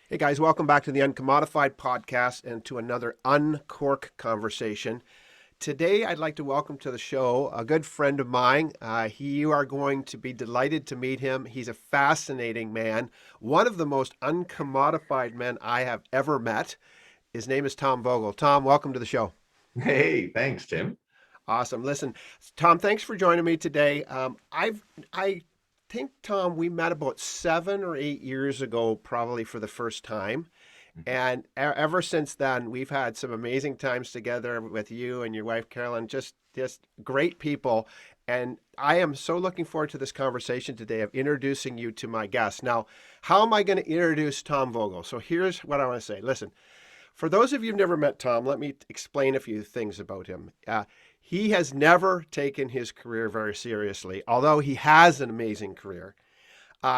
Hey guys, welcome back to the UNCOMMODiFiED podcast and to another UNCORK conversation. Today, I'd like to welcome to the show a good friend of mine. You are going to be delighted to meet him. He's a fascinating man, one of the most uncommodified men I have ever met. His name is Tom Vogel. Tom, welcome to the show. Hey, thanks, Tim. Awesome. Listen, Tom, thanks for joining me today. I think Tom, we met about 7 or 8 years ago, probably for the first time. And ever since then, we've had some amazing times together with you and your wife, Carolyn, just great people. And I am so looking forward to this conversation today of introducing you to my guest. Now, how am I going to introduce Tom Vogel? So here's what I want to say. Listen, for those of you who've never met Tom, let me explain a few things about him. He has never taken his career very seriously, although he has an amazing career.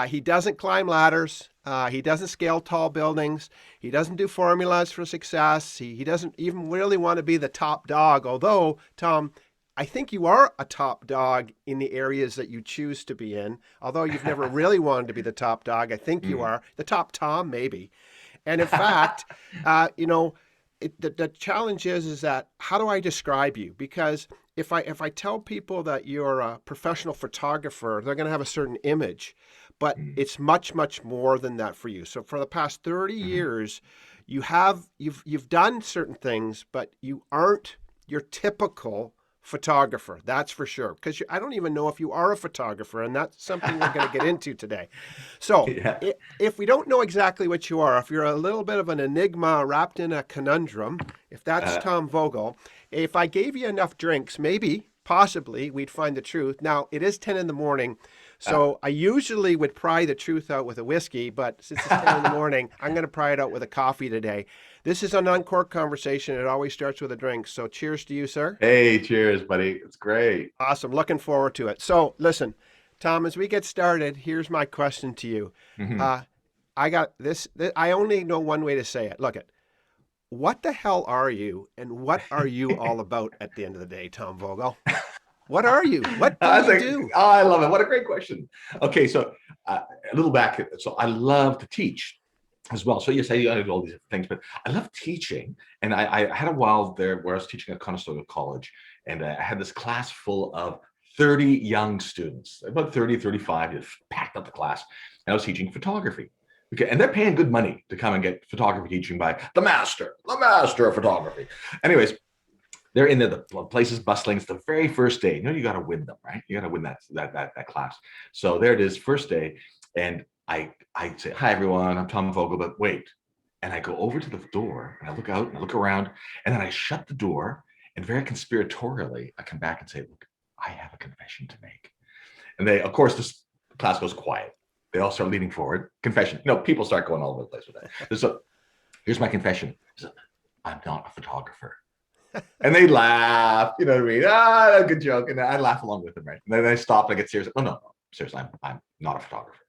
He doesn't climb ladders. He doesn't scale tall buildings. He doesn't do formulas for success. He doesn't even really want to be the top dog. Although, Tom, I think you are a top dog in the areas that you choose to be in. Although you've never really wanted to be the top dog, I think you Mm. are. The top Tom, maybe. And in fact, uh, you know, the challenge is that how do I describe you? Because if I tell people that you're a professional photographer, they're going to have a certain image, but Mm. it's much more than that for you. So for the past 30 Mhm. years, you've done certain things, but you aren't your typical photographer. That's for sure. Because I don't even know if you are a photographer, and that's something we're going to get into today. So Yeah. if we don't know exactly what you are, if you're a little bit of an enigma wrapped in a conundrum, if that's Uh, Tom Vogel, if I gave you enough drinks, maybe, possibly, we'd find the truth. Now, it is 10 in the morning, uh, so I usually would pry the truth out with a whiskey, but since it's 10 in the morning, I'm going to pry it out with a coffee today. This is an uncorked conversation. It always starts with a drink. So cheers to you, sir. hey, cheers, buddy. It's great. Awesome. Looking forward to it. So listen, Tom, as we get started, here's my question to you. Mhm. Uh, I got this. I only know one way to say it. Look it. What the hell are you, and what are you all about at the end of the day, Tom Vogel? What are you? What do I was you like, do? oh, I love it. What a great question. Okay, so a little back. So I love to teach as well. So yes, I do all these things, but I love teaching. And I had a while there where I was teaching at Conestoga College, and I had this class full of 30 young students, about 30, 35, just packed up the class. And I was teaching photography. Okay, and they're paying good money to come and get photography teaching by the master of photography. Anyways, they're in there, the place is bustling. It's the very first day. You know, you got to win them, right? You got to win that class. So there it is, first day, and I say, "Hi everyone, I'm Tom Vogel." But wait, and I go over to the door and I look out and I look around, and then I shut the door, and very conspiratorially, I come back and say, "Look, I have a confession to make." And they, of course, this class goes quiet. They all start leaning forward. Confession. You know, people start going all over the place with that. So here's my confession. I'm not a photographer. And they laugh, you know what I mean? Ah, good joke. And I laugh along with them, right? And then I stop and I get serious. Oh, no, seriously, I'm not a photographer.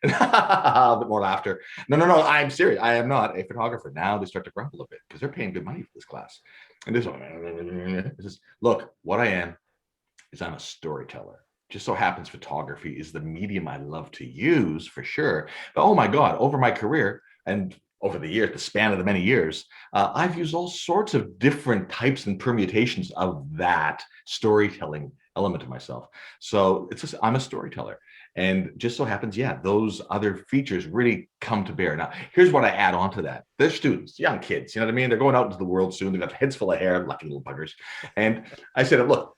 And a bit more laughter. No, I'm serious. I am not a photographer. Now they start to grumble a bit because they're paying good money for this class. And this is, look, what I am is I'm a storyteller. Just so happens photography is the medium I love to use for sure. But oh my God, over my career and over the years, the span of the many years, I've used all sorts of different types and permutations of that storytelling element of myself. So it's just, I'm a storyteller. And just so happens, yeah, those other features really come to bear. Now, here's what I add on to that. They're students, young kids, you know what I mean? They're going out into the world soon. They've got heads full of hair, lucky little buggers. And I said, look,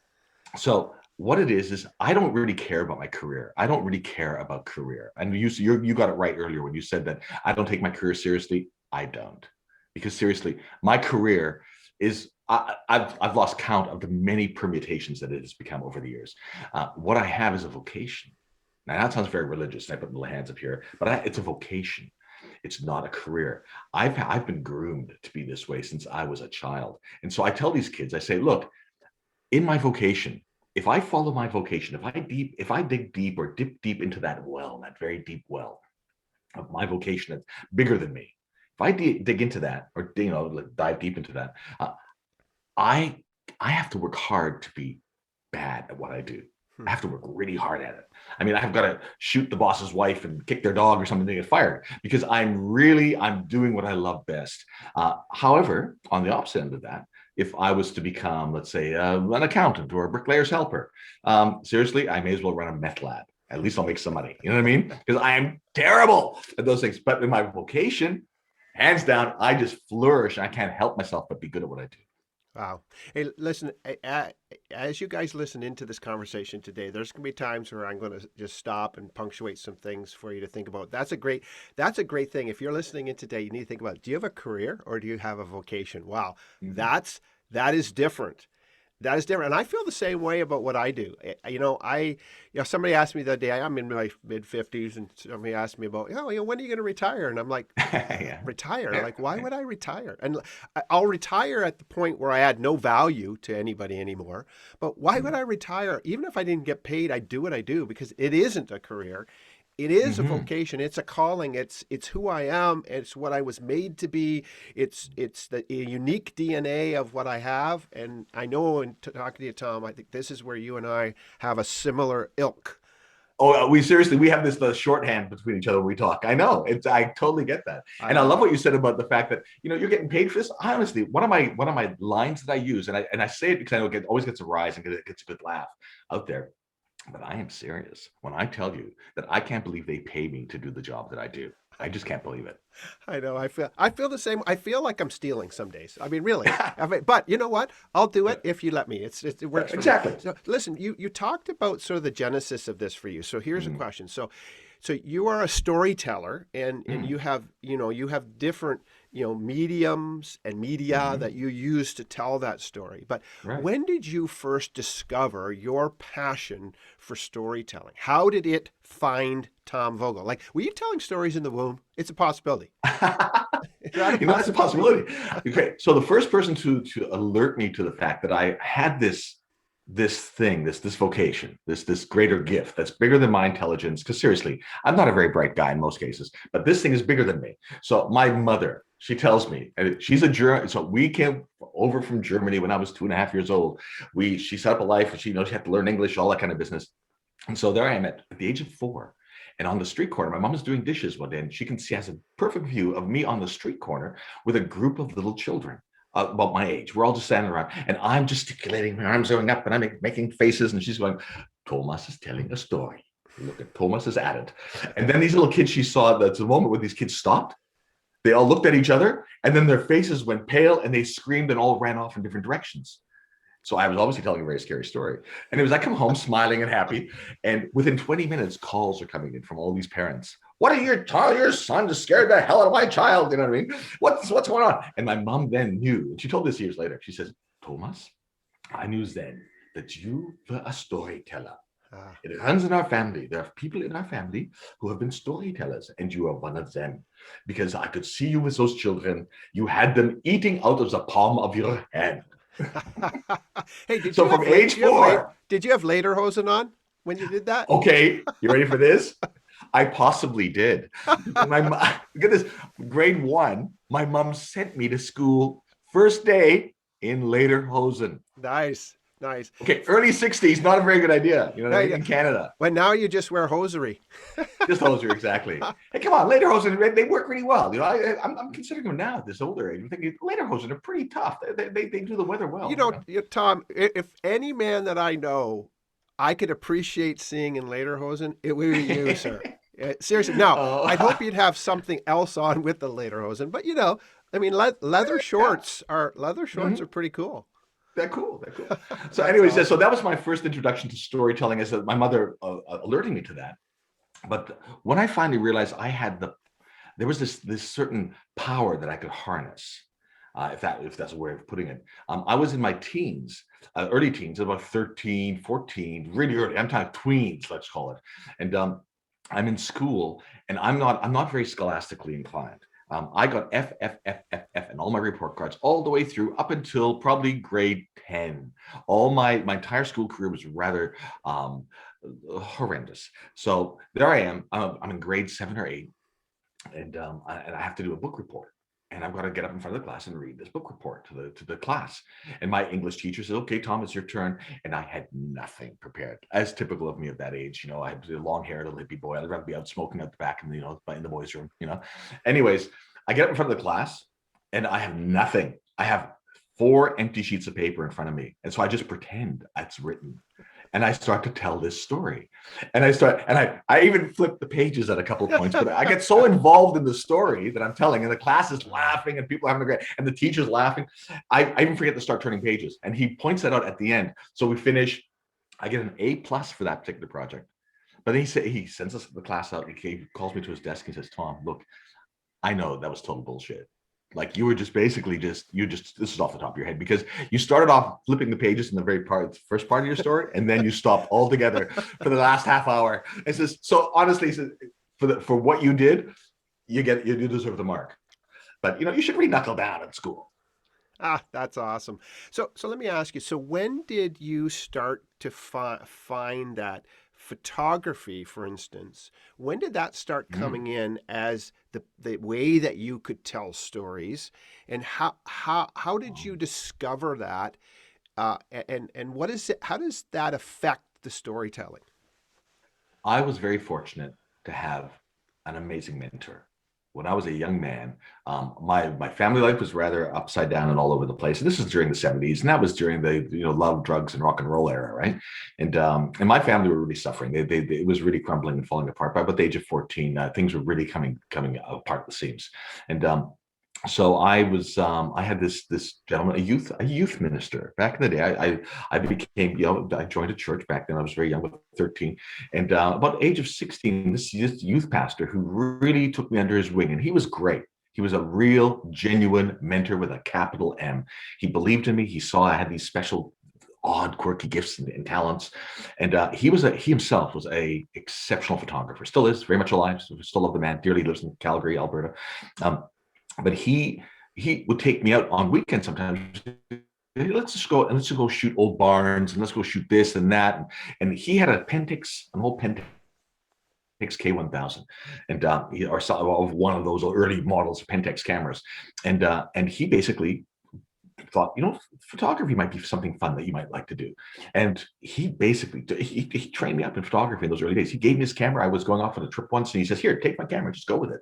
so what it is I don't really care about my career. I don't really care about career. And you got it right earlier when you said that I don't take my career seriously. I don't, because seriously, my career is I've lost count of the many permutations that it has become over the years. What I have is a vocation. Now that sounds very religious. And I put little hands up here, but it's a vocation. It's not a career. I've been groomed to be this way since I was a child, and so I tell these kids, I say, look, in my vocation, if I follow my vocation, if I dig deep or dip deep into that well, that very deep well of my vocation that's bigger than me, if I dig into that or like dive deep into that, I I have to work hard to be bad at what I do. I have to work really hard at it. I mean, I've got to shoot the boss's wife and kick their dog or something to get fired because I'm doing what I love best. However, on the opposite end of that, if I was to become, let's say, an accountant or a bricklayer's helper, seriously, I may as well run a meth lab. At least I'll make some money. You know what I mean? Because I am terrible at those things. But in my vocation, hands down, I just flourish. I can't help myself but be good at what I do. Wow. Hey, listen, as you guys listen into this conversation today, there's going to be times where I'm going to just stop and punctuate some things for you to think about. That's a great thing. If you're listening in today, you need to think about, do you have a career or do you have a vocation? Wow. Mm-hmm. That is different. That is different. And I feel the same way about what I do. Somebody asked me the other day, I'm in my mid 50s, and somebody asked me about, when are you going to retire? And I'm like, Yeah. retire? Like, why would I retire? And I'll retire at the point where I add no value to anybody anymore. But why would I retire? Even if I didn't get paid, I do what I do because it isn't a career. It is a Mm-hmm. vocation. It's a calling. It's who I am. It's what I was made to be. It's the unique DNA of what I have. And I know in talking to you, Tom, I think this is where you and I have a similar ilk. Oh, we have this the shorthand between each other when we talk. I know I totally get that, I and I love know. what you said about the fact that you're getting paid for this. Honestly, one of my lines that I use, and I say it because I know it always gets a rise and it gets a good laugh out there. But I am serious when I tell you that I can't believe they pay me to do the job that I do. I just can't believe it. I know. I feel the same. I feel like I'm stealing some days. I mean, really. But you know what? I'll do it if you let me. It works for me. Exactly. So listen, you talked about sort of the genesis of this for you. So here's a Mm, question. So you are a storyteller, and mm, you have different mediums and media mhm. that you use to tell that story. But Right. when did you first discover your passion for storytelling? How did it find Tom Vogel? Like, were you telling stories in the womb? It's a possibility. Is that a That's a possibility? possibility. Okay, so the first person to alert me to the fact that I had this thing, this vocation, this greater gift that's bigger than my intelligence. Because seriously, I'm not a very bright guy in most cases, but this thing is bigger than me. So my mother, she tells me, and she's a German. So we came over from Germany when I was 2.5 years old. She set up a life, and she had to learn English, all that kind of business. And so there I am at the age of 4. And on the street corner, my mom is doing dishes one day, and she has a perfect view of me on the street corner with a group of little children about my age. We're all just standing around, and I'm gesticulating, my arms going up, and I'm making faces, and she's going, Thomas is telling a story. Look at Thomas is at it. And then these little kids she saw, that's the moment where these kids stopped. They all looked at each other, and then their faces went pale, and they screamed and all ran off in different directions. So I was obviously telling a very scary story. And it was I come home smiling and happy. And within 20 minutes, calls are coming in from all these parents. What are your son just scared the hell out of my child? You know what I mean? What's going on? And my mom then knew, and she told this years later. She says, Thomas, I knew then that you were a storyteller. Ah. It runs in our family. There are people in our family who have been storytellers, and you are one of them. Because I could see you with those children. You had them eating out of the palm of your hand. Hey, did So you from have late? age 4, Did you have lederhosen on when you did that? okay, you ready for this? I possibly did. Look at this, grade 1, my mom sent me to school first day in lederhosen. Nice, nice. Okay, early 60s, not a very good idea, you know what Now I mean, you, in Canada. well, now you just wear hosiery. Just hoser, exactly. Hey, come on, lederhosen, they work really well. I'm considering them now at this older age. I'm thinking lederhosen are pretty tough. They do the weather well. Tom, if any man that I know I could appreciate seeing in lederhosen, it would be you, sir. Seriously. Now, I'd hope Oh, you'd have something else on with the lederhosen, but I mean, yeah. leather shorts are Mhm. pretty cool. They're cool. They're cool. So, That's anyways, so awesome. that was my first introduction to storytelling. Is that my mother alerting me to that. But when I finally realized there was this certain power that I could harness, if that's a way of putting it. I was in my teens, early teens, about 13, 14, really early. I'm talking tweens, let's call it. And I'm in school, and I'm not very scholastically inclined. I got F, F, F, F, F, and all my report cards all the way through up until probably grade 10. All my entire school career was rather um, horrendous. So there I am. I'm in grade 7 or 8, and I have to do a book report. and I've got to get up in front of the class and read this book report to the class. And my English teacher said, "Okay, Tom, it's your turn." And I had nothing prepared, as typical of me at that age. I had long hair, little hippie boy. I'd rather be out smoking out the back in the in the boys' room. Anyways, I get up in front of the class, and I have nothing. I have four empty sheets of paper in front of me, and so I just pretend it's written, and I start to tell this story. And I even flip the pages at a couple of points, but I get so involved in the story that I'm telling, and the class is laughing and people are having a great, and the teacher's laughing. I even forget to start turning pages. And he points that out at the end. So we finish, I get an A+ for that particular project. But then he sends us the class out. He calls me to his desk and says, "Tom, look, I know that was total bullshit. Like you were just basically this is off the top of your head because you started off flipping the pages in the first part of your story, and then you stopped altogether for the last half hour." It says, so honestly, for what you did, you deserve the mark. But you should really knuckle down at school. Ah, that's awesome. So let me ask you. So when did you start to find that photography, for instance, when did that start Mm. coming in as the way that you could tell stories, and how did you discover that? And what is it? How does that affect the storytelling? I was very fortunate to have an amazing mentor. When I was a young man, my family life was rather upside down and all over the place. And this was during the '70s, and that was during the love, drugs, and rock and roll era, right? And my family were really suffering. It was really crumbling and falling apart. By about the age of 14, things were really coming apart at the seams. And so I had this gentleman, a youth minister back in the day. I became, I joined a church back then. I was very young, with 13, and about the age of 16, this youth pastor who really took me under his wing, and he was great. He was a real, genuine mentor with a capital M. He believed in me. He saw I had these special, odd, quirky gifts and talents, and he himself was a exceptional photographer. Still is, very much alive. Still love the man dearly. Lives in Calgary, Alberta. Um, but he would take me out on weekends sometimes. "Hey, let's just go shoot old barns, and let's go shoot this and that." And he had an old Pentax K1000, and or of one of those early models of Pentax cameras, and he basically thought, photography might be something fun that you might like to do. And he basically he trained me up in photography in those early days. He gave me his camera. I was going off on a trip once, and he says, "Here, take my camera, just go with it."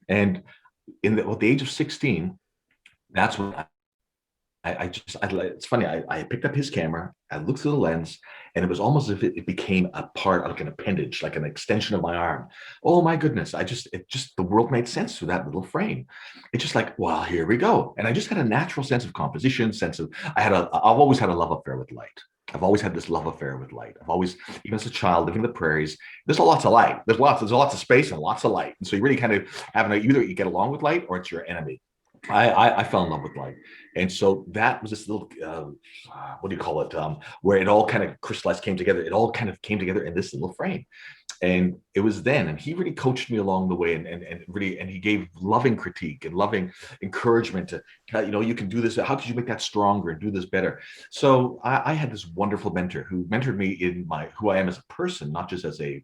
And at the age of 16, that's when it's funny. I picked up his camera, I looked through the lens, and it was almost as if it became a part, like an appendage, like an extension of my arm. Oh my goodness. The world made sense through that little frame. It's just like, well, here we go. And I just had a natural sense of composition, I've always had a love affair with light. I've always had this love affair with light. I've always, even as a child, living in the prairies, there's lots of light. There's lots of space and lots of light. And so you really kind of either you get along with light or it's your enemy. I fell in love with light, and so that was this little what do you call it? Where it all kind of crystallized, came together. It all kind of came together in this little frame, and it was then. And he really coached me along the way, and he gave loving critique and loving encouragement to, you can do this. How could you make that stronger and do this better? So I had this wonderful mentor who mentored me in who I am as a person, not just as a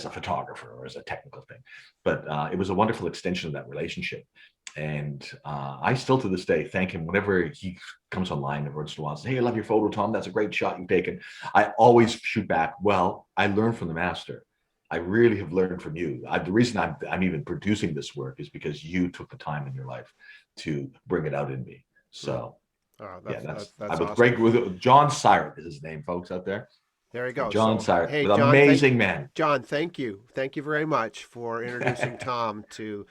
photographer or as a technical thing, but it was a wonderful extension of that relationship. And I still to this day thank him whenever he comes online every once in a while and says, "Hey, I love your photo, Tom. That's a great shot you've taken." I always shoot back, "Well, I learned from the master. I really have learned from you. The reason I'm even producing this work is because you took the time in your life to bring it out in me." Hmm. So Oh, yeah, I that's was awesome. great with John Siret is his name, folks out there. There you go. John So, Siret hey, was an amazing man. John, thank you. Thank you very much for introducing Tom to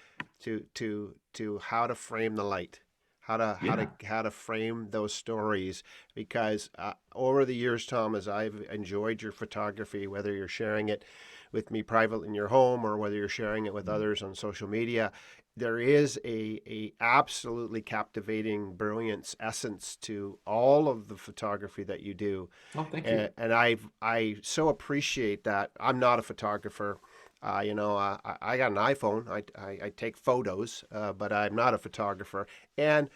how to frame the light, Yeah. how to frame those stories. Because over the years, Tom, as I've enjoyed your photography, whether you're sharing it with me privately in your home or whether you're sharing it with others on social media, there is a absolutely captivating brilliance essence to all of the photography that you do, Oh, thank you. and I so appreciate that. I'm not a photographer. I got an iPhone. I take photos, but I'm not a photographer. And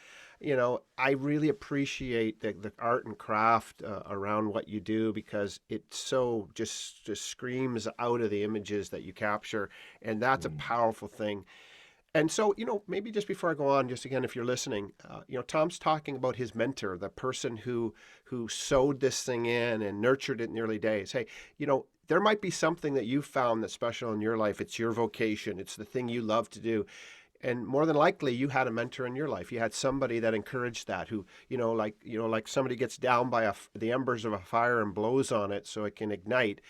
I really appreciate the art and craft around what you do, because it so just screams out of the images that you capture, and that's a Mm. powerful thing. And so, maybe just before I go on, just again, if you're listening, Tom's talking about his mentor, the person who sowed this thing in and nurtured it in the early days. Hey, there might be something that you found that's special in your life. It's your vocation. It's the thing you love to do. And more than likely, you had a mentor in your life. You had somebody that encouraged that, who, like somebody gets down by the embers of a fire and blows on it so it can ignite.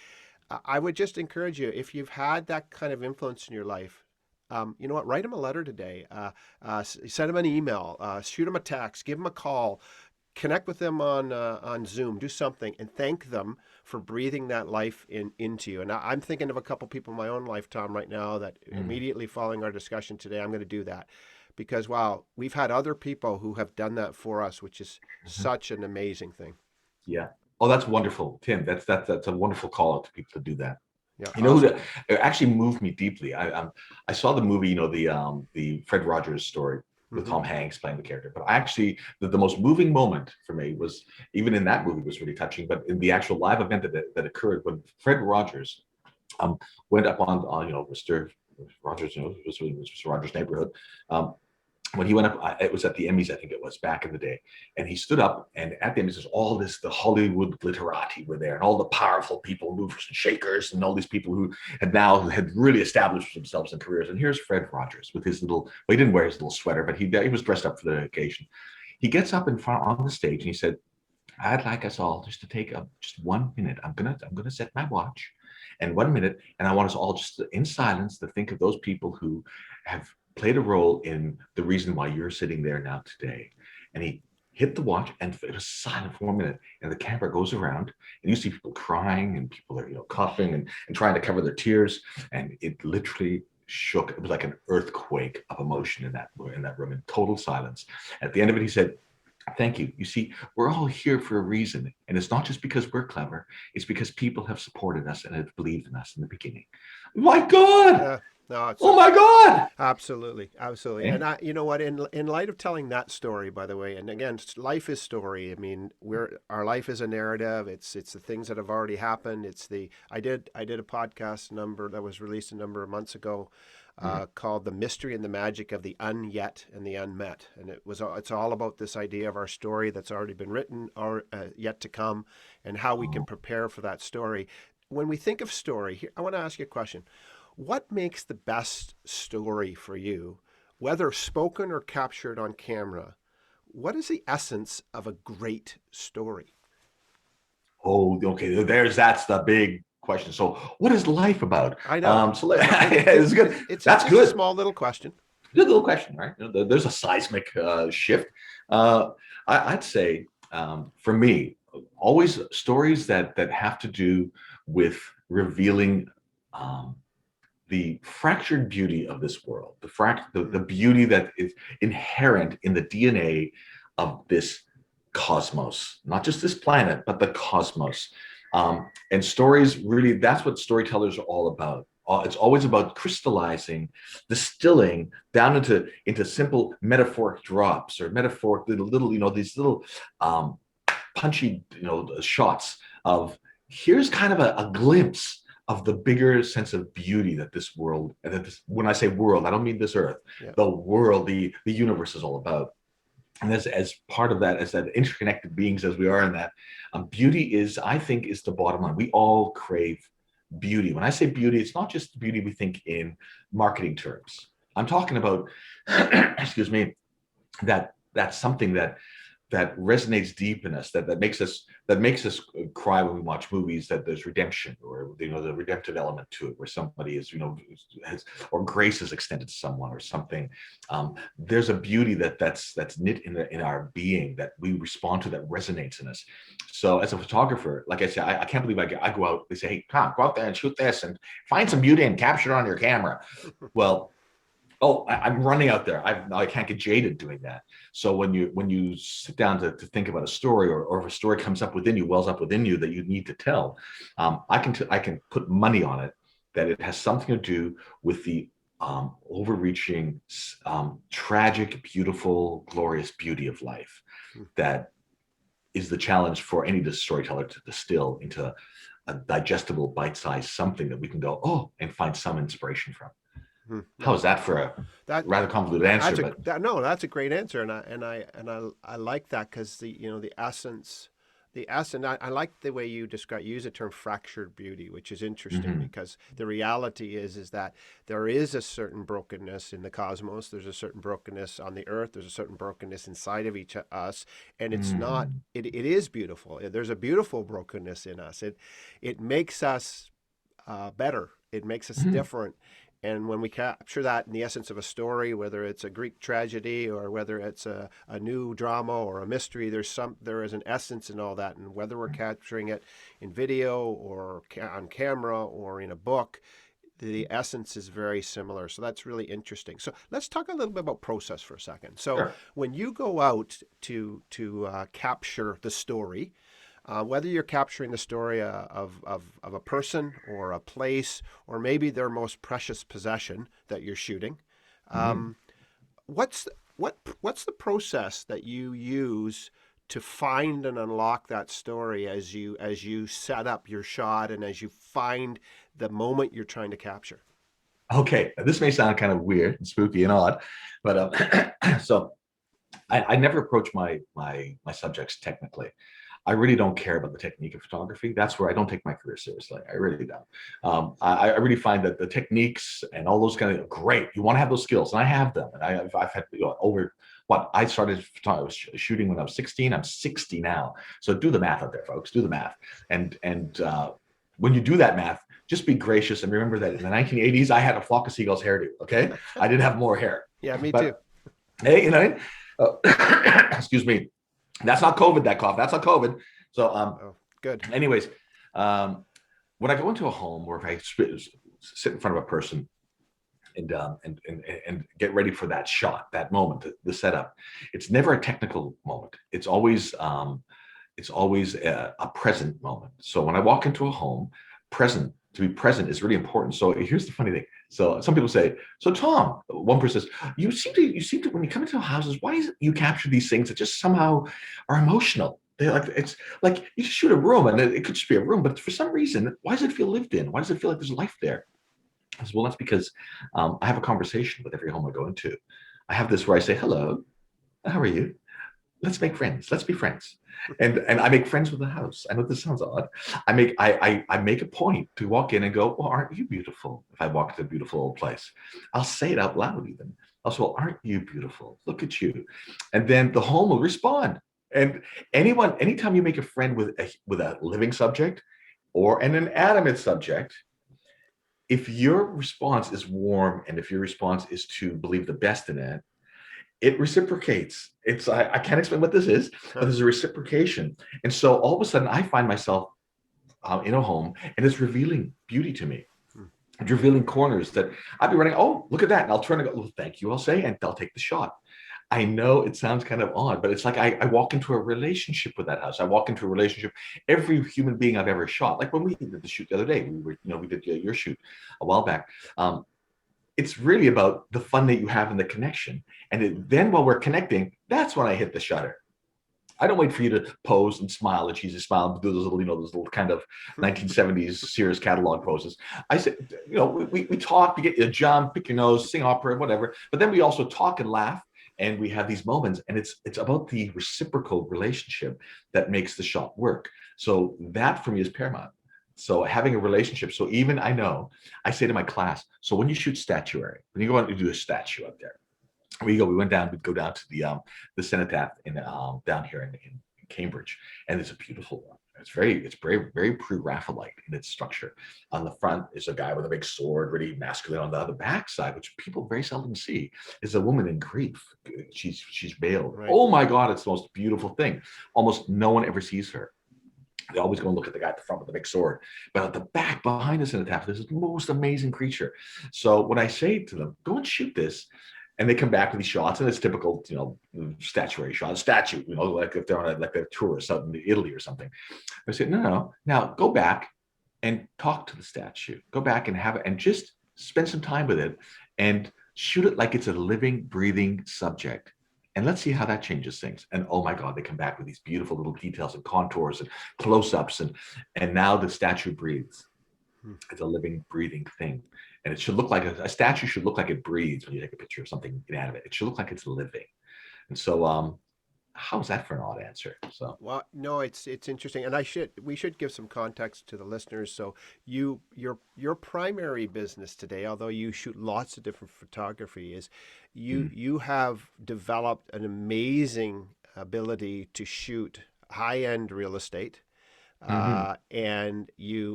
I would just encourage you, if you've had that kind of influence in your life, you know what? Write them a letter today. Send them an email. Shoot them a text. Give them a call. Connect with them on Zoom. Do something and thank them for breathing that life into you. And I'm thinking of a couple people in my own life, Tom, right now that Mm, immediately following our discussion today, I'm going to do that because wow, we've had other people who have done that for us, which is mhm. such an amazing thing. Yeah. Oh, that's wonderful, Tim. That's a wonderful call out to people to do that. Yeah, You know who awesome. that it actually moved me deeply. I saw the movie, the Fred Rogers story with Hmm. Tom Hanks playing the character. But I actually the most moving moment for me was even in that movie was really touching. But in the actual live event that occurred when Fred Rogers went up on Mr. Rogers, it was Mr. Rogers' neighborhood. Um, when he went up, it was at the Emmys, I think it was back in the day, and he stood up, and at the Emmys, there's all this, the Hollywood glitterati were there, and all the powerful people, movers and shakers, and all these people who had really established themselves in careers. And here's Fred Rogers with his little, well, he didn't wear his little sweater, but he was dressed up for the occasion. He gets up in front on the stage and he said, "I'd like us all just to take just 1 minute. I'm gonna set my watch, and 1 minute, and I want us all just in silence to think of those people who have played a role in the reason why you're sitting there now today." And he hit the watch, and it was silent for 1 minute, and the camera goes around, and you see people crying, and people are coughing and trying to cover their tears, and it literally shook. It was like an earthquake of emotion in that room in total silence. At the end of it, he said, "Thank you. You see, we're all here for a reason. And it's not just because we're clever, it's because people have supported us and have believed in us in the beginning." My God! Yeah, no, it's Oh my God! absolutely, absolutely. Eh? And you know what? In light of telling that story, by the way, and again, life is story. I mean, our life is a narrative. It's the things that have already happened. I did a podcast number that was released a number of months ago, Mhm. called "The Mystery and the Magic of the Unyet and the Unmet," and it's all about this idea of our story that's already been written or yet to come, and how we can Oh, prepare for that story. When we think of story, here, I want to ask you a question. What makes the best story for you, whether spoken or captured on camera? What is the essence of a great story? oh, okay. That's the big question. So, what is life about? I know, So I know. it's good. It's That's just a good. small little question. Good little question, right? There's a seismic shift. Uh, I'd say for me, always stories that have to do with revealing um, the fractured beauty of this world, the Mm, beauty that is inherent in the DNA of this cosmos, not just this planet, but the cosmos. And stories really, that's what storytellers are all about. It's always about crystallizing, distilling down into simple metaphoric drops or metaphoric little these little um, punchy shots of here's kind of a glimpse of the bigger sense of beauty that this world, and that this, when I say world, I don't mean this earth, yeah. the world, the universe is all about. And as part of that, as that interconnected beings as we are in that, beauty is, I think, is the bottom line. We all crave beauty. When I say beauty, it's not just beauty we think in marketing terms. I'm talking about, excuse me, that's something that resonates deep in us, that makes us cry when we watch movies, that there's redemption, or the redemptive element to it, where somebody is has, or grace is extended to someone or something. There's a beauty that's knit in our being, that we respond to, that resonates in us. So as a photographer, like I said, I can't believe I go out, they say, "Hey, Tom, go out there and shoot this and find some beauty and capture it on your camera." Well, oh, I'm running out there. I can't get jaded doing that. So when you sit down to think about a story, or if a story comes up within you, wells up within you, that you need to tell, I can put money on it that it has something to do with the overreaching, tragic, beautiful, glorious beauty of life. That is the challenge for any storyteller, to distill into a digestible, bite-sized something that we can go, oh, and find some inspiration from. How No, is that for a that rather convoluted answer? that's a But no, that's a great answer, and I like that because the essence, I like the way you use the term fractured beauty, which is interesting mhm, because the reality is that there is a certain brokenness in the cosmos. There's a certain brokenness on the earth. There's a certain brokenness inside of each of us, and it's not. mm, It is beautiful. There's a beautiful brokenness in us. It makes us better. It makes us mhm, different. And when we capture that in the essence of a story, whether it's a Greek tragedy or whether it's a new drama or a mystery, there is an essence in all that. And whether we're capturing it in video or on camera or in a book, the essence is very similar. So that's really interesting. So let's talk a little bit about process for a second. So sure. when you go out to capture the story, whether you're capturing the story of a person or a place or maybe their most precious possession that you're shooting, Mhm. um, what's what's the process that you use to find and unlock that story as you set up your shot and as you find the moment you're trying to capture? Okay, this may sound kind of weird and spooky and odd, but so I never approach my subjects technically. I really don't care about the technique of photography. That's where I don't take my career seriously. I really don't. I really find that the techniques and all those kind of great. You want to have those skills, and I have them. And I've had over what I started shooting when I was 16. I'm 60 now. So do the math out there, folks. Do the math. And when you do that math, just be gracious and remember that in the 1980s, I had a flock of seagulls hairdo. Okay, I did have more hair, Yeah, me too. but hey, excuse me. That's not COVID. That cough. That's not COVID. So, Oh, good. anyways, um, when I go into a home or if I sit in front of a person and get ready for that shot, that moment, the setup, it's never a technical moment. It's always a present moment. So when I walk into a home, to be present is really important. So here's the funny thing. So some people say, so Tom, one person says, you seem to when you come into houses, why is it you capture these things that just somehow are emotional? They like it's like you just shoot a room and it could just be a room, but for some reason, why does it feel lived in? Why does it feel like there's life there? I said, well, that's because I have a conversation with every home I go into. I have this where I say, hello, how are you? Let's make friends. Let's be friends. And I make friends with the house. I know this sounds odd. I make a point to walk in and go, well, aren't you beautiful? If I walk to a beautiful old place, I'll say it out loud even. I'll say, well, aren't you beautiful? Look at you. And then the home will respond. And anytime you make a friend with a living subject or an inanimate subject, if your response is warm and if your response is to believe the best in it, it reciprocates. I can't explain what this is, but Huh. there's a reciprocation. And so all of a sudden I find myself in a home and it's revealing beauty to me. Hmm. It's revealing corners that I'd be running, oh, look at that. And I'll turn and go, well, thank you, I'll say, and they'll take the shot. I know it sounds kind of odd, but it's like I walk into a relationship with that house. I walk into a relationship. Every human being I've ever shot, like when we did the shoot the other day, we did your shoot a while back. It's really about the fun that you have in the connection. Then while we're connecting, that's when I hit the shutter. I don't wait for you to pose and smile, a cheesy smile, and do those little kind of 1970s Sears catalog poses. I said, we talk, you get you jump, pick your nose, sing opera, whatever. But then we also talk and laugh, and we have these moments, and it's about the reciprocal relationship that makes the shot work. So that for me is paramount. So having a relationship. So even I say to my class, so when you shoot statuary, when you go out and do a statue up there, we'd go down to the cenotaph in down here in Cambridge, and it's a beautiful one. It's very, very pre-Raphaelite in its structure. On the front is a guy with a big sword, really masculine. On the other back side, which people very seldom see, is a woman in grief. She's veiled. Right. Oh my God, it's the most beautiful thing. Almost no one ever sees her. They always go and look at the guy at the front with the big sword. But at the back, behind the cenotaph, there's this most amazing creature. So when I say to them, go and shoot this, and they come back with these shots, and it's typical, statuary shot, statue, like if they're on like a tourist out in Italy or something. I say, no, no, now go back and talk to the statue. Go back and have it, and just spend some time with it, and shoot it like it's a living, breathing subject. And let's see how that changes things. And oh my God, they come back with these beautiful little details and contours and close-ups, and now the statue breathes. Hmm. It's a living, breathing thing. And it should look like a statue should look like it breathes when you take a picture of something inanimate. It should look like it's living. And so how's that for an odd answer? So Well, no, it's interesting, and we should give some context to the listeners. So your primary business today, although you shoot lots of different photography, is mm, you have developed an amazing ability to shoot high end real estate, mhm. and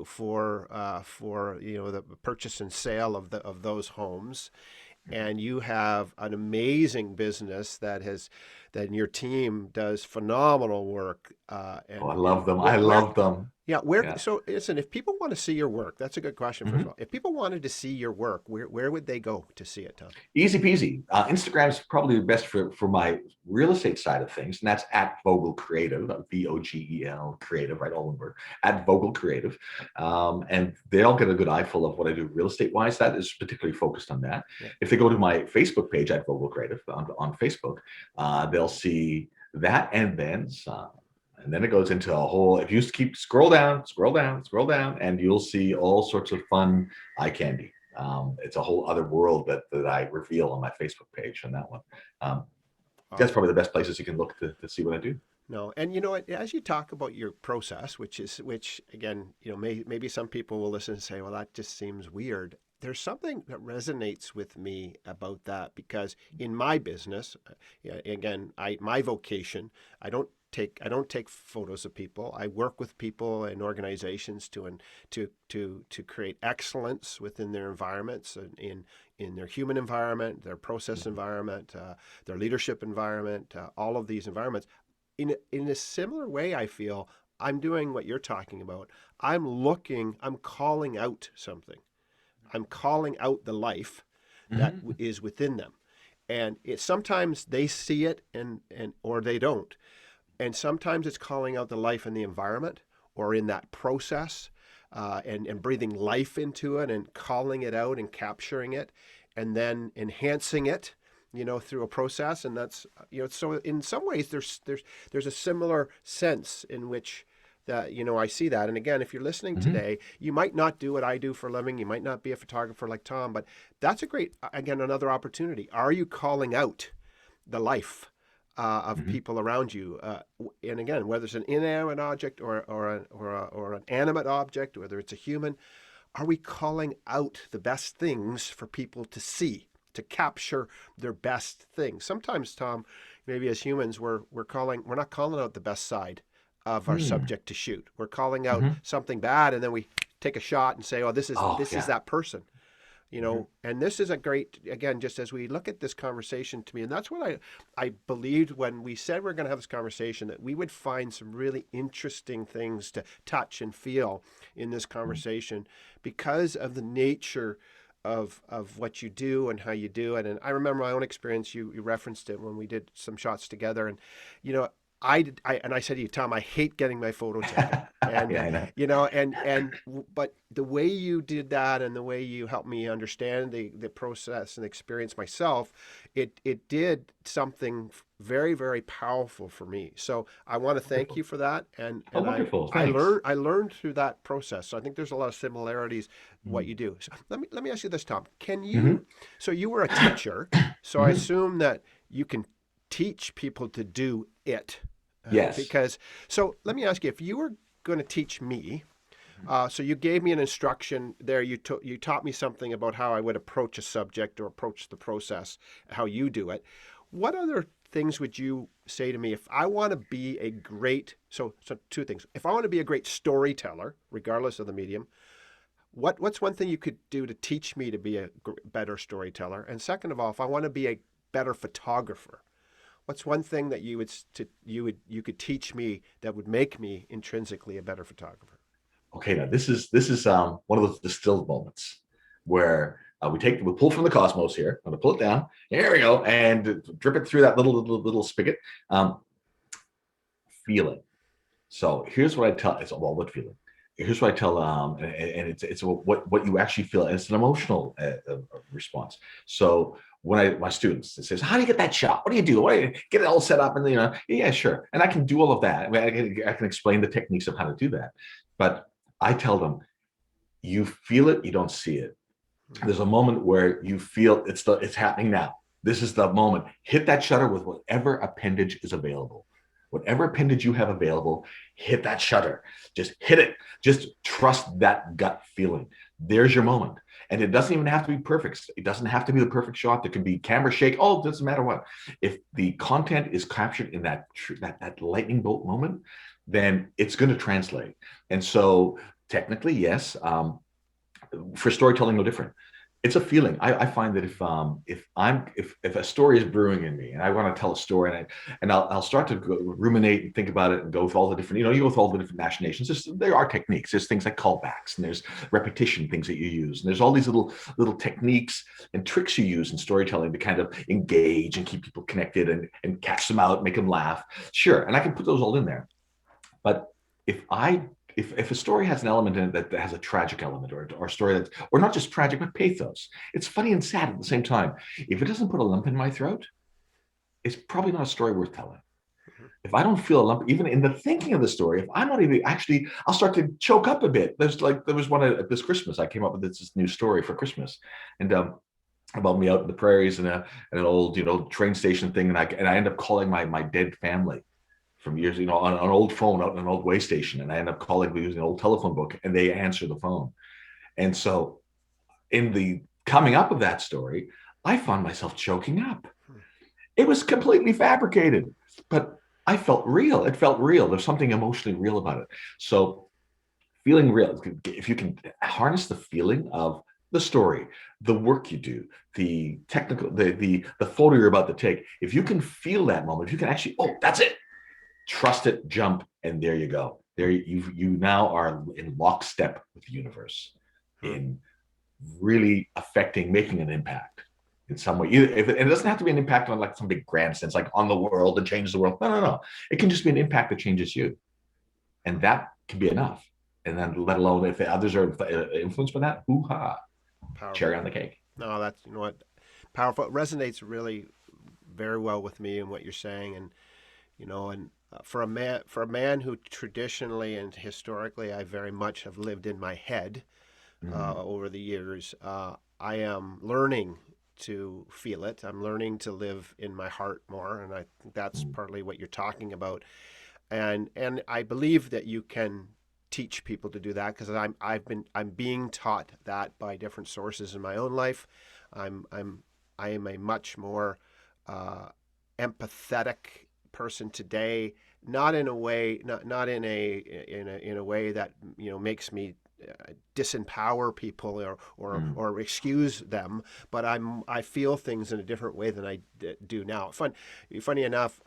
for the purchase and sale of those homes, and you have an amazing business that your team does phenomenal work, Oh, I and love them. I where love them. yeah, where Yeah. so listen, if people want to see your work, that's a good question first of Mhm. all. If people wanted to see your work, where would they go to see it, Tom? Easy peasy. Instagram is probably the best for my real estate side of things, and that's at Vogel Creative, Vogel Creative, right? All one word, at Vogel Creative, and they'll get a good eyeful of what I do real estate wise. That is particularly focused on that. Yeah. If they go to my Facebook page at Vogel Creative on Facebook, they'll see that, and then some. And then it goes into a whole. If you keep scroll down, scroll down, scroll down, and you'll see all sorts of fun eye candy. It's a whole other world that I reveal on my Facebook page on that one. Um, that's Awesome. probably the best places you can look to see what I do. No, and you know what? As you talk about your process, which again, maybe some people will listen and say, "Well, that just seems weird." There's something that resonates with me about that because in my business, yeah, again, my vocation, I don't take photos of people. I work with people and organizations to create excellence within their environments and in their human environment, their process environment, their leadership environment, all of these environments in a similar way, I feel I'm doing what you're talking about. I'm calling out something. I'm calling out the life that Mm-hmm. is within them. And sometimes they see it and or they don't. And sometimes it's calling out the life in the environment or in that process, and breathing life into it and calling it out and capturing it and then enhancing it, through a process. And that's, so in some ways there's a similar sense in which that, I see that. And again, if you're listening Mm-hmm. today, you might not do what I do for a living. You might not be a photographer like Tom, but that's a great, again, another opportunity. Are you calling out the life of Mm-hmm. people around you? And again, whether it's an inanimate object or an animate object, whether it's a human, are we calling out the best things for people to see, to capture their best things? Sometimes, Tom, maybe as humans, we're not calling out the best side of our Mm-hmm. subject to shoot. We're calling out Mm-hmm. something bad, and then we take a shot and say, "Oh, Oh this is yeah. that person." Mm-hmm. And this is a great, again, just as we look at this conversation, to me, and that's what I believed when we said we're going to have this conversation, that we would find some really interesting things to touch and feel in this conversation because of the nature of what you do and how you do it. And I remember my own experience. You referenced it when we did some shots together, and you know I said to you, Tom, I hate getting my photo taken. And Yeah, I know. but the way you did that and the way you helped me understand the process and experience myself, it did something very, very powerful for me. So I want to thank Wonderful. you for that. Oh, And wonderful. Thanks. I learned through that process. So I think there's a lot of similarities what you do. So let me ask you this, Tom. Mm-hmm. So you were a teacher, so I Mm-hmm. assume that you can teach people to do it. Yes. Because so let me ask you, if you were going to teach me, so you gave me an instruction there. You taught me something about how I would approach a subject or approach the process, how you do it. What other things would you say to me if I want to be a great? So two things. If I want to be a great storyteller, regardless of the medium, what's one thing you could do to teach me to be a better storyteller? And second of all, if I want to be a better photographer, what's one thing that you could teach me that would make me intrinsically a better photographer? Okay. Now this is one of those distilled moments where we pull from the cosmos here. I'm gonna pull it down. Here we go, and drip it through that little spigot. Um, Feeling. So here's what I tell. It's well, what feeling? Here's what I tell. And it's what you actually feel. And it's an emotional response. So when my students, it says, "How do you get that shot? What do you do? What do you get it all set up?" And yeah, sure. And I can do all of that. I mean, I can explain the techniques of how to do that. But I tell them, You feel it, you don't see it. There's a moment where you feel it's happening now. This is the moment. Hit that shutter with whatever appendage is available. Whatever appendage you have available, hit that shutter. Just hit it. Just trust that gut feeling. There's your moment. And it doesn't even have to be perfect. It doesn't have to be the perfect shot. There can be camera shake. Oh, it doesn't matter what. If the content is captured in that lightning bolt moment, then it's going to translate. And so technically, yes, for storytelling, no different. It's a feeling. I find that if a story is brewing in me and I want to tell a story and I'll start to ruminate and think about it and go with all the different, you go with all the different machinations. There are techniques. There's things like callbacks and there's repetition things that you use. And there's all these little techniques and tricks you use in storytelling to kind of engage and keep people connected and catch them out, make them laugh. Sure. And I can put those all in there. But if a story has an element in it that has a tragic element or a story that's, or not just tragic, but pathos, it's funny and sad at the same time. If it doesn't put a lump in my throat, it's probably not a story worth telling. If I don't feel a lump, even in the thinking of the story, if I'm not even actually, I'll start to choke up a bit. There was one at this Christmas, I came up with this new story for Christmas. And about me out in the prairies and an old train station thing. And I end up calling my dead family from years, on an old phone out in an old way station. And I end up calling using an old telephone book and they answer the phone. And so in the coming up of that story, I found myself choking up. It was completely fabricated, but I felt real. It felt real. There's something emotionally real about it. So feeling real, if you can harness the feeling of the story, the work you do, the technical, the photo you're about to take, if you can feel that moment, if you can actually, oh, that's it. Trust it, jump, and there you go. There you now are in lockstep with the universe, in really affecting, making an impact in some way. And it doesn't have to be an impact on like some big grand sense, like on the world and change the world. No. It can just be an impact that changes you, and that can be enough. And then, let alone if others are influenced by that, hoo-ha, cherry on the cake. No, that's powerful. It resonates really very well with me and what you're saying, and for a man who traditionally and historically I very much have lived in my head over the years, I am learning to feel it. I'm learning to live in my heart more, and I think that's partly what you're talking about. And I believe that you can teach people to do that because I'm being taught that by different sources in my own life. I am a much more empathetic person today, not in a way that makes me disempower people or excuse them, but I feel things in a different way than I do now. Funny enough,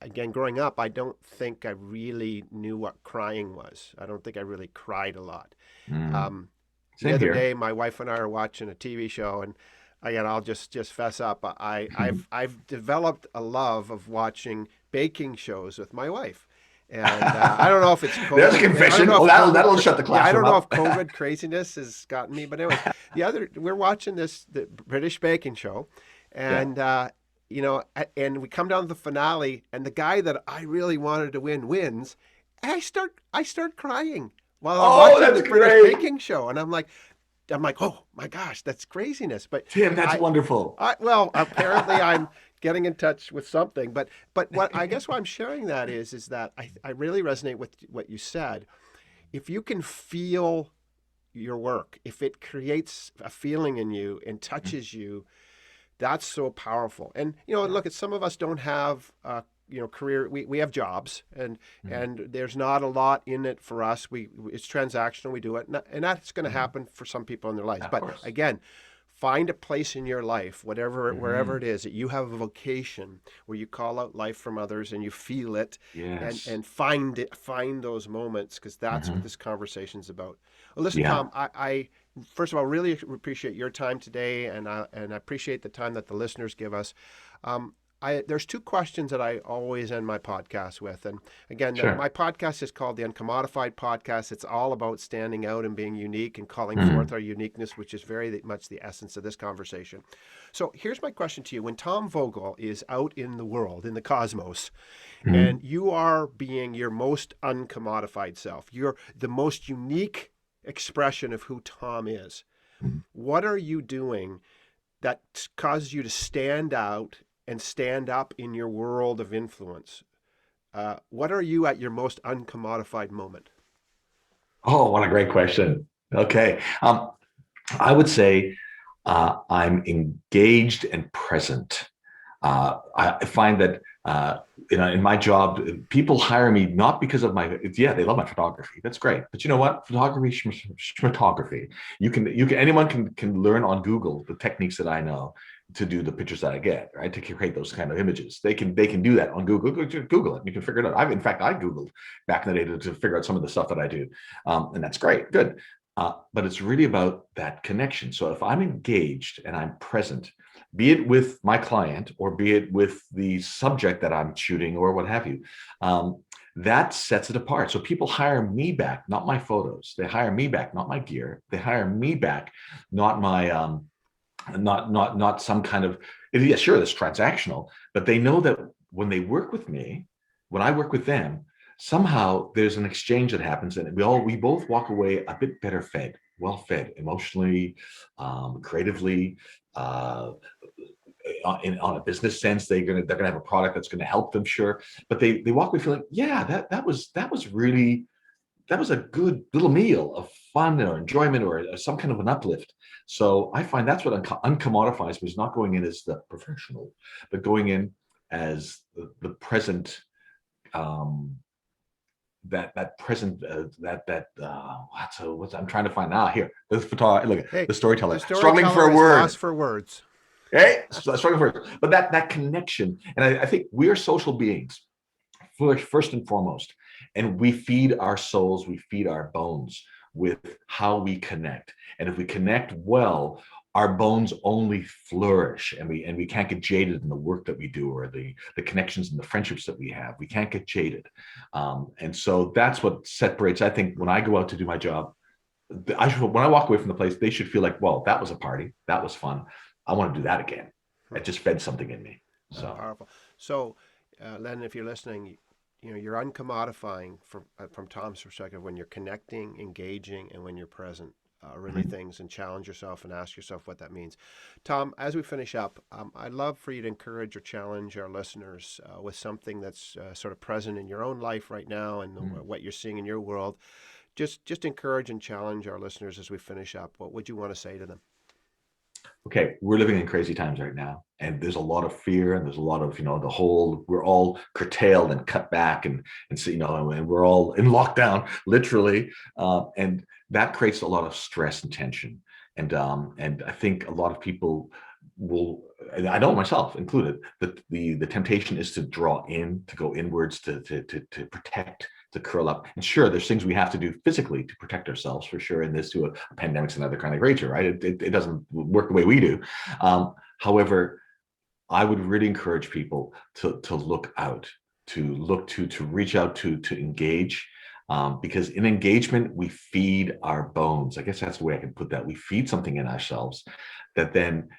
again, growing up, I don't think I really knew what crying was. I don't think I really cried a lot. The other day, my wife and I are watching a TV show, and again, I'll just fess up. I've developed a love of watching baking shows with my wife, and I don't know if it's COVID. There's a confession. That'll shut the classroom I don't know up. if COVID craziness has gotten me, but anyway, we're watching the British baking show, and and we come down to the finale, and the guy that I really wanted to win wins, and I start crying while I'm watching the British baking show, and I'm like, oh my gosh, that's craziness. But Tim, that's wonderful. Well, apparently I'm getting in touch with something. But what I guess why I'm sharing that is that I really resonate with what you said. If you can feel your work, if it creates a feeling in you and touches you, that's so powerful. And look, some of us don't have career. We have jobs, and there's not a lot in it for us. It's transactional. We do it, and that's going to happen for some people in their lives. But again, find a place in your life, wherever it is, that you have a vocation where you call out life from others and you feel it, and find those moments, because that's what this conversation's about. Well, listen, Tom, I first of all really appreciate your time today, and I appreciate the time that the listeners give us. There's two questions that I always end my podcast with. And again, my podcast is called the UNCOMMODiFiED podcast. It's all about standing out and being unique and calling forth our uniqueness, which is very much the essence of this conversation. So here's my question to you. When Tom Vogel is out in the world, in the cosmos, and you are being your most uncommodified self, you're the most unique expression of who Tom is. Mhm. What are you doing that causes you to stand out and stand up in your world of influence? What are you at your most uncommodified moment? Oh, what a great question. Okay. I would say I'm engaged and present. I find that in my job, people hire me not because of my, yeah, they love my photography. That's great. But you know what? Photography, photography. Anyone can learn on Google the techniques that I know to do the pictures that I get, right? To create those kind of images. They can do that on Google. Google it. You can figure it out. In fact, I Googled back in the day to figure out some of the stuff that I do. And that's great. Good. But it's really about that connection. So if I'm engaged and I'm present, be it with my client or be it with the subject that I'm shooting or what have you, that sets it apart. So people hire me back, not my photos. They hire me back, not my gear. They hire me back, not my not some kind of, yeah, sure, that's transactional, but they know that when they work with me, when I work with them, somehow there's an exchange that happens, and we both walk away a bit better fed, well fed, emotionally, creatively, on a business sense. They're gonna have a product that's gonna help them, sure, but they walk away feeling, yeah, that was really, that was a good little meal of fun or enjoyment or some kind of an uplift. So I find that's what uncommodifies me, is not going in as the professional, but going in as the present, um, that present, what's I'm trying to find now here. The photographer, look, Hey, the the storyteller, struggling for storyteller a is word. lost for words. Hey, struggling for it. But that connection, and I think we're social beings first and foremost, and we feed our souls, we feed our bones with how we connect. And if we connect well, our bones only flourish, and we can't get jaded in the work that we do, or the connections and the friendships that we have. We can't get jaded. And so that's what separates. I think when I go out to do my job, when I walk away from the place, they should feel like, well, that was a party, that was fun, I want to do that again. It just fed something in me. So Powerful. So, Len, if you're listening, you're uncommodifying from Tom's perspective when you're connecting, engaging, and when you're present. Really things, and challenge yourself and ask yourself what that means. Tom, as we finish up, I'd love for you to encourage or challenge our listeners with something that's sort of present in your own life right now and what you're seeing in your world. Just encourage and challenge our listeners as we finish up. What would you want to say to them? okay, we're living in crazy times right now, and there's a lot of fear, and there's a lot of, the whole, we're all curtailed and cut back, and so, and we're all in lockdown, literally, and that creates a lot of stress and tension, and I think a lot of people will, and I know myself included, that the temptation is to draw in, to go inwards, to protect, to curl up. And sure, there's things we have to do physically to protect ourselves, for sure, in this too. A pandemic's another kind of nature, right? It doesn't work the way we do. However, I would really encourage people to look out, to reach out, to engage, because in engagement we feed our bones. I guess that's the way I can put that. We feed something in ourselves that then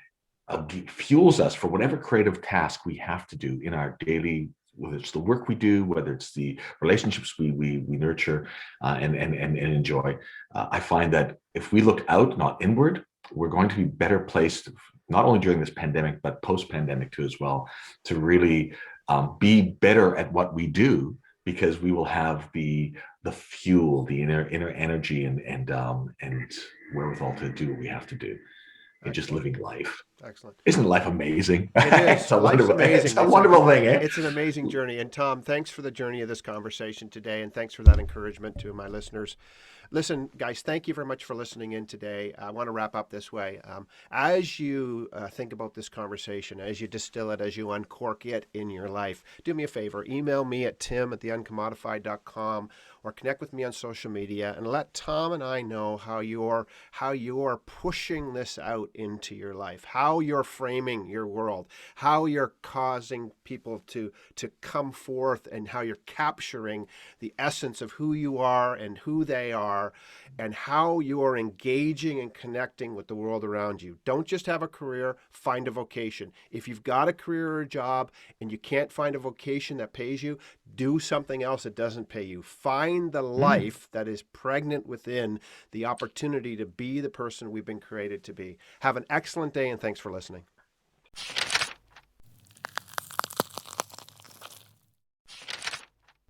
fuels us for whatever creative task we have to do in our daily, whether it's the work we do, whether it's the relationships we nurture, and enjoy. I find that if we look out, not inward, we're going to be better placed, not only during this pandemic, but post-pandemic too as well, to really be better at what we do, because we will have the fuel, the inner energy, and wherewithal to do what we have to do in just Excellent. living life. Excellent. Isn't life amazing? It is. it's a Life's wonderful, it's amazing. a wonderful thing, eh? It's an amazing journey. And Tom, thanks for the journey of this conversation today, and thanks for that encouragement to my listeners. Listen, guys, thank you very much for listening in today. I want to wrap up this way. As you think about this conversation, as you distill it, as you uncork it in your life, do me a favor. Email me at tim@theuncommodified.com, or connect with me on social media, and let Tom and I know how you're pushing this out into your life, how you're framing your world, how you're causing people to come forth, and how you're capturing the essence of who you are and who they are, and how you are engaging and connecting with the world around you. Don't just have a career, find a vocation. If you've got a career or a job and you can't find a vocation that pays you, do something else that doesn't pay you. Find the Mm. life that is pregnant within the opportunity to be the person we've been created to be. Have an excellent day, and thanks for listening.